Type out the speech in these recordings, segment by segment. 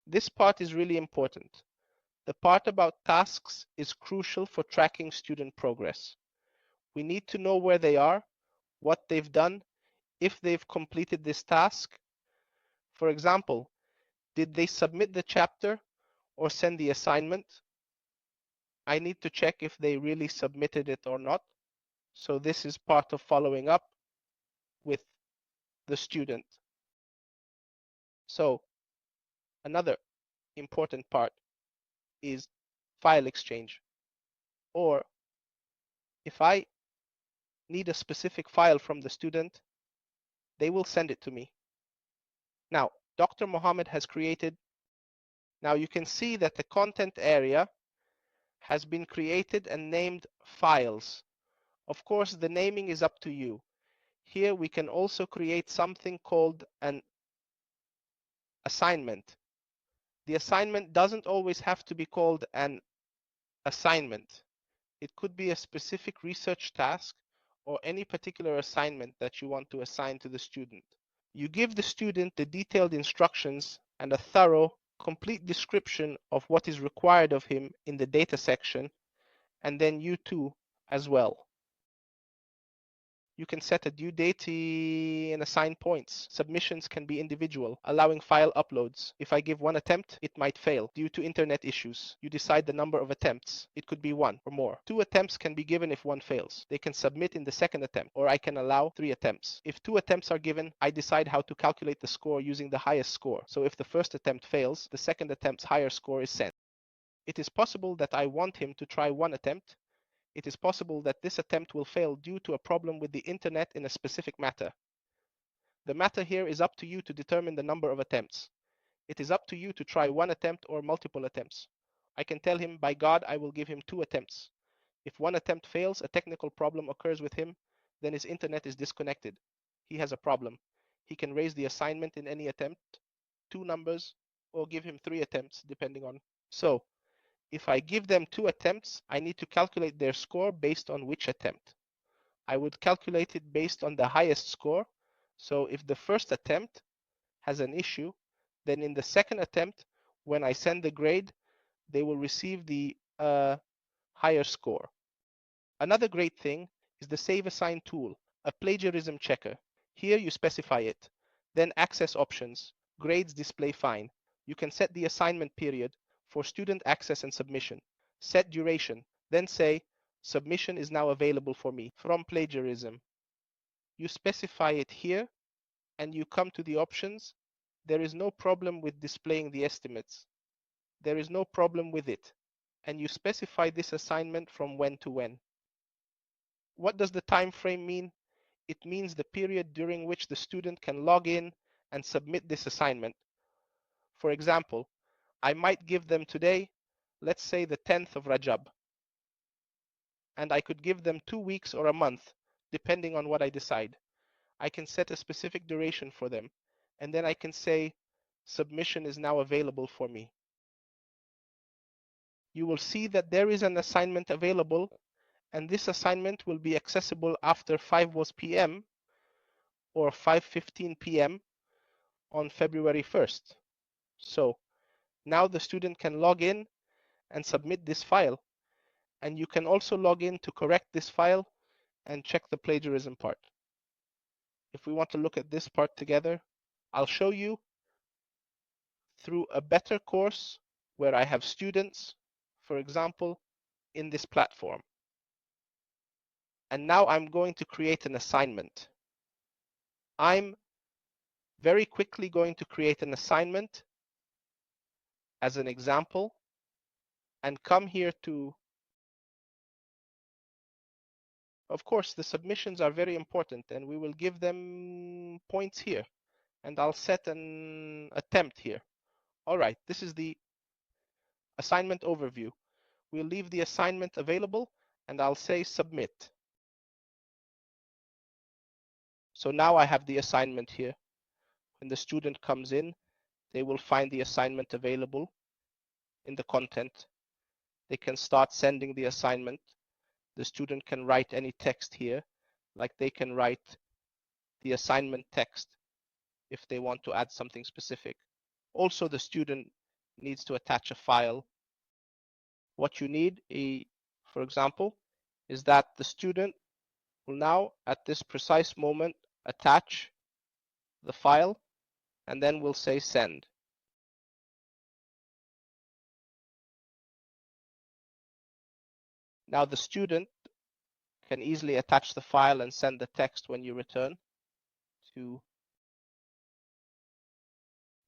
This part is really important. The part about tasks is crucial for tracking student progress. We need to know where they are, what they've done, if they've completed this task. For example, did they submit the chapter or send the assignment? I need to check if they really submitted it or not. So this is part of following up with the student. So another important part is file exchange. Or if I need a specific file from the student, they will send it to me. Now, Dr. Mohammed has created, now you can see that the content area has been created and named files. Of course, the naming is up to you. Here we can also create something called an assignment. The assignment doesn't always have to be called an assignment. It could be a specific research task or any particular assignment that you want to assign to the student. You give the student the detailed instructions and a thorough, complete description of what is required of him in the data section, and then you too as well. You can set a due date and assign points. Submissions can be individual, allowing file uploads. If I give one attempt, it might fail due to internet issues. You decide the number of attempts. It could be one or more. 2 attempts can be given if one fails. They can submit in the second attempt, or I can allow 3 attempts. If 2 attempts are given, I decide how to calculate the score using the highest score. So if the first attempt fails, the second attempt's higher score is sent. It is possible that I want him to try 1 attempt. It is possible that this attempt will fail due to a problem with the internet in a specific matter. The matter here is up to you to determine the number of attempts. It is up to you to try 1 attempt or multiple attempts. I can tell him, by God, I will give him 2 attempts. If 1 attempt fails, a technical problem occurs with him, then his internet is disconnected. He has a problem. He can raise the assignment in any attempt, 2 numbers, or give him 3 attempts, depending on. So, if I give them 2 attempts, I need to calculate their score based on which attempt. I would calculate it based on the highest score. So if the first attempt has an issue, then in the second attempt, when I send the grade, they will receive the higher score. Another great thing is the Save Assign tool, a plagiarism checker. Here you specify it. Then access options, grades display fine. You can set the assignment period for student access and submission. Set duration, then say, submission is now available for me from plagiarism. You specify it here and you come to the options. There is no problem with displaying the estimates. There is no problem with it. And you specify this assignment from when to when. What does the time frame mean? It means the period during which the student can log in and submit this assignment. For example, I might give them today, let's say the 10th of Rajab, and I could give them 2 weeks or a month, depending on what I decide. I can set a specific duration for them, and then I can say, submission is now available for me. You will see that there is an assignment available, and this assignment will be accessible after 5 p.m. or 5:15 p.m. on February 1st. So now the student can log in and submit this file. And you can also log in to correct this file and check the plagiarism part. If we want to look at this part together, I'll show you through a better course where I have students, for example, in this platform. And now I'm going to create an assignment. I'm very quickly going to create an assignment as an example and come here to, of course, the submissions are very important and we will give them points here. And I'll set an attempt here. All right, this is the assignment overview. We'll leave the assignment available and I'll say submit. So now I have the assignment here. When the student comes in, they will find the assignment available in the content. They can start sending the assignment. The student can write any text here, like they can write the assignment text if they want to add something specific. Also, the student needs to attach a file, what you need, for example, is that the student will now, at this precise moment, attach the file, and then we'll say send. Now the student can easily attach the file and send the text when you return to.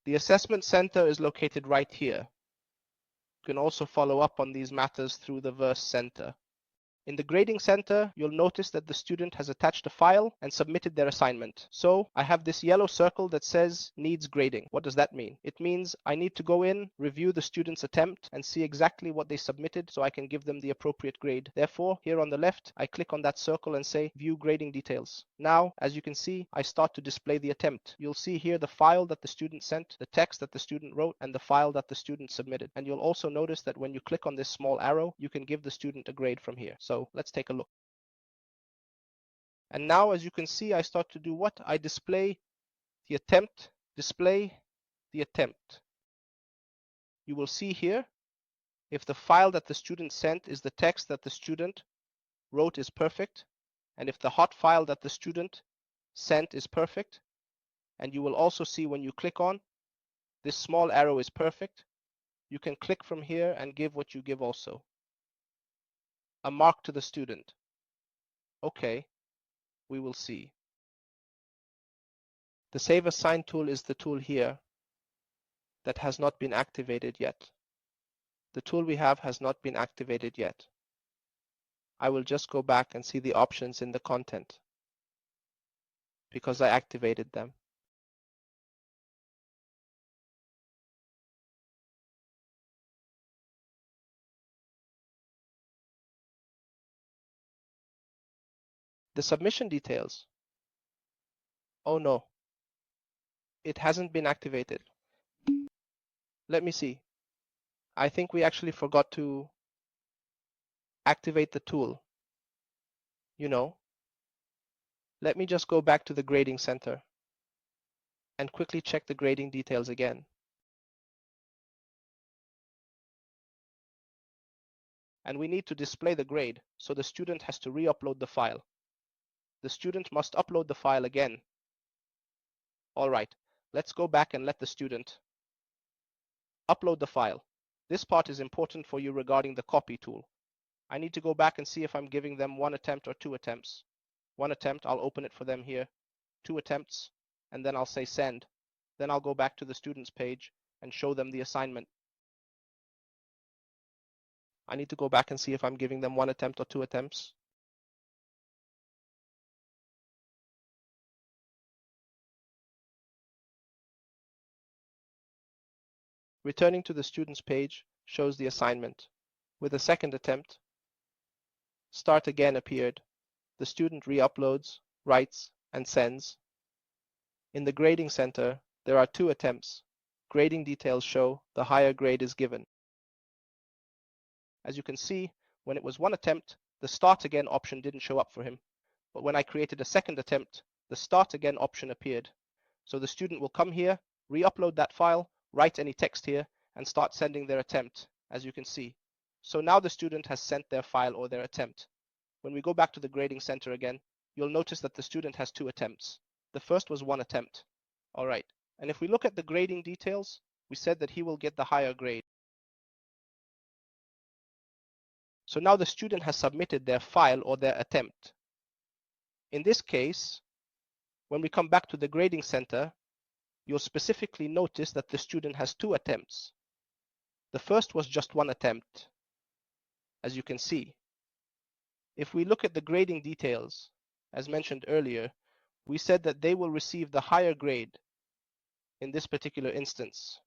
The assessment center is located right here. You can also follow up on these matters through the Verse Center. In the grading center, you'll notice that the student has attached a file and submitted their assignment. So I have this yellow circle that says needs grading. What does that mean? It means I need to go in, review the student's attempt, and see exactly what they submitted so I can give them the appropriate grade. Therefore, here on the left, I click on that circle and say view grading details. Now, as you can see, I start to display the attempt. You'll see here the file that the student sent, the text that the student wrote, and the file that the student submitted. And you'll also notice that when you click on this small arrow, you can give the student a grade from here. So let's take a look. And now, as you can see, I start to do what? I display the attempt, display the attempt. You will see here, if the file that the student sent is the text that the student wrote is perfect, and if the hot file that the student sent is perfect, and you will also see when you click on, this small arrow is perfect, you can click from here and give what you give also. A mark to the student. Okay, we will see. The Save Assign tool is the tool here that has not been activated yet. The tool we have has not been activated yet. I will just go back and see the options in the content because I activated them. The submission details. Oh no, it hasn't been activated. Let me see. I think we actually forgot to activate the tool. Let me just go back to the grading center and quickly check the grading details again. And we need to display the grade, so the student has to re-upload the file. The student must upload the file again. All right, let's go back and let the student upload the file. This part is important for you regarding the copy tool. I need to go back and see if I'm giving them 1 attempt or 2 attempts. 1 attempt, I'll open it for them here. 2 attempts, and then I'll say send. Then I'll go back to the student's page and show them the assignment. I need to go back and see if I'm giving them 1 attempt or 2 attempts. Returning to the student's page shows the assignment. With a 2nd attempt, Start Again appeared. The student re-uploads, writes, and sends. In the grading center, there are 2 attempts. Grading details show the higher grade is given. As you can see, when it was 1 attempt, the Start Again option didn't show up for him. But when I created a 2nd attempt, the Start Again option appeared. So the student will come here, re-upload that file, write any text here, and start sending their attempt, as you can see. So now the student has sent their file or their attempt. When we go back to the grading center again, you'll notice that the student has 2 attempts. The first was 1 attempt. All right. And if we look at the grading details, we said that he will get the higher grade. So now the student has submitted their file or their attempt. In this case, when we come back to the grading center, you'll specifically notice that the student has 2 attempts. The first was just 1 attempt, as you can see. If we look at the grading details, as mentioned earlier, we said that they will receive the higher grade in this particular instance.